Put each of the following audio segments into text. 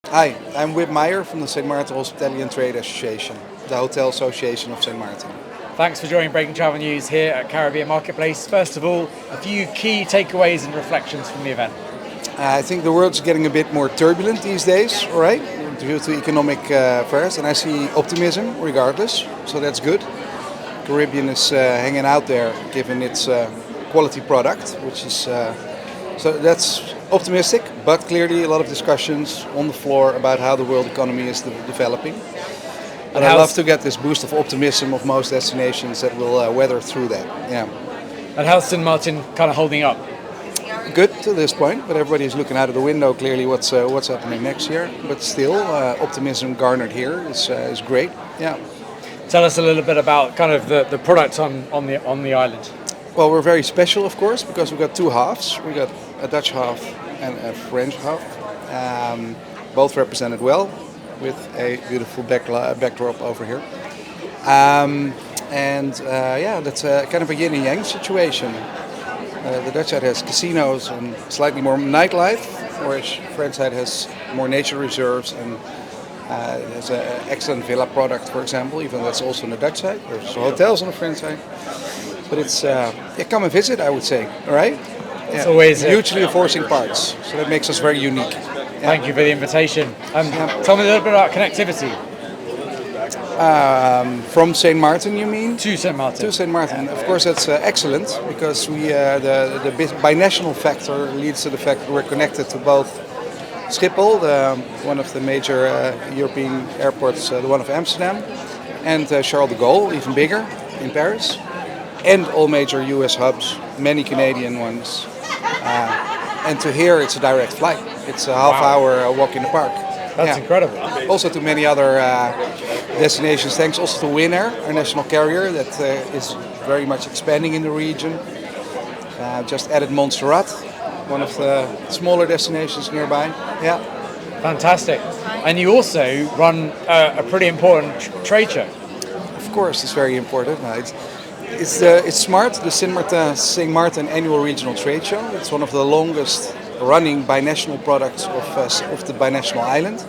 Hi, I'm with Meijer from the St. Maarten Hospitality and Trade Association, the Hotel Association of St. Maarten. Thanks for joining Breaking Travel News here at Caribbean Marketplace. First of all, a few key takeaways and reflections from the event. I think the world's getting a bit more turbulent these days, all right, due to economic affairs, and I see optimism regardless, so that's good. Caribbean is hanging out there given its quality product, which is so that's optimistic, but clearly a lot of discussions on the floor about how the world economy is developing. And I love to get this boost of optimism of most destinations that will weather through that. Yeah. And how's St. Maarten kind of holding up? Good to this point, but everybody's looking out of the window clearly what's happening next year. But still, optimism garnered here is great. Yeah. Tell us a little bit about kind of the product on the island. Well, we're very special, of course, because we've got two halves. We got a Dutch half and a French half, both represented well, with a beautiful backdrop over here. That's a kind of a yin and yang situation. The Dutch side has casinos and slightly more nightlife, whereas the French side has more nature reserves and there's an excellent villa product, for example, even though that's also on the Dutch side. There's hotels on the French side. But it's, come and visit, I would say, all right? It's always hugely enforcing parts, so that makes us very unique. Thank you for the invitation. Tell me a little bit about connectivity. From St. Maarten, you mean? To St. Maarten. To St. Maarten. Of course, that's excellent because we the binational factor leads to the fact that we're connected to both Schiphol, one of the major European airports, the one of Amsterdam, and Charles de Gaulle, even bigger, in Paris, and all major US hubs, many Canadian ones. And to here, it's a direct flight. It's a half-hour walk in the park. That's incredible. Also to many other destinations, thanks also to Win Air, our national carrier that is very much expanding in the region. Just added Montserrat, one of the smaller destinations nearby. Yeah. Fantastic. And you also run a pretty important trade show. Of course, it's very important. It's smart, the St. Maarten Annual Regional Trade Show. It's one of the longest running binational products of the binational island.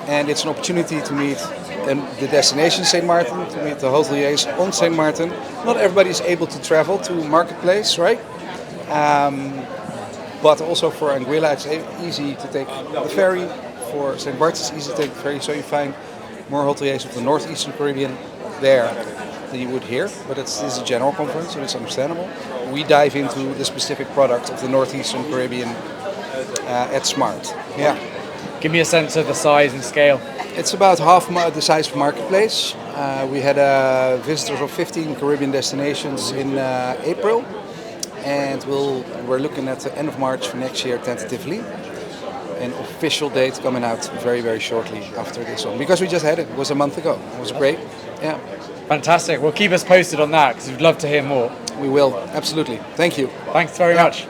And it's an opportunity to meet the destination St. Maarten, to meet the hoteliers on St. Maarten. Not everybody is able to travel to Marketplace, right? But also for Anguilla, it's easy to take the ferry. For St. Bart's, it's easy to take the ferry. So you find more hoteliers of the northeastern Caribbean there than you would here, but this is a general conference, so it's understandable. We dive into the specific product of the northeastern Caribbean at Smart. Yeah. Give me a sense of the size and scale. It's about half the size of Marketplace. We had visitors of 15 Caribbean destinations in April, and we're looking at the end of March for next year tentatively. An official date coming out very, very shortly after this one, because we just had it. It was a month ago. It was great. Yeah. Fantastic. Well, keep us posted on that because we'd love to hear more. We will, absolutely. Thank you. Thanks very much.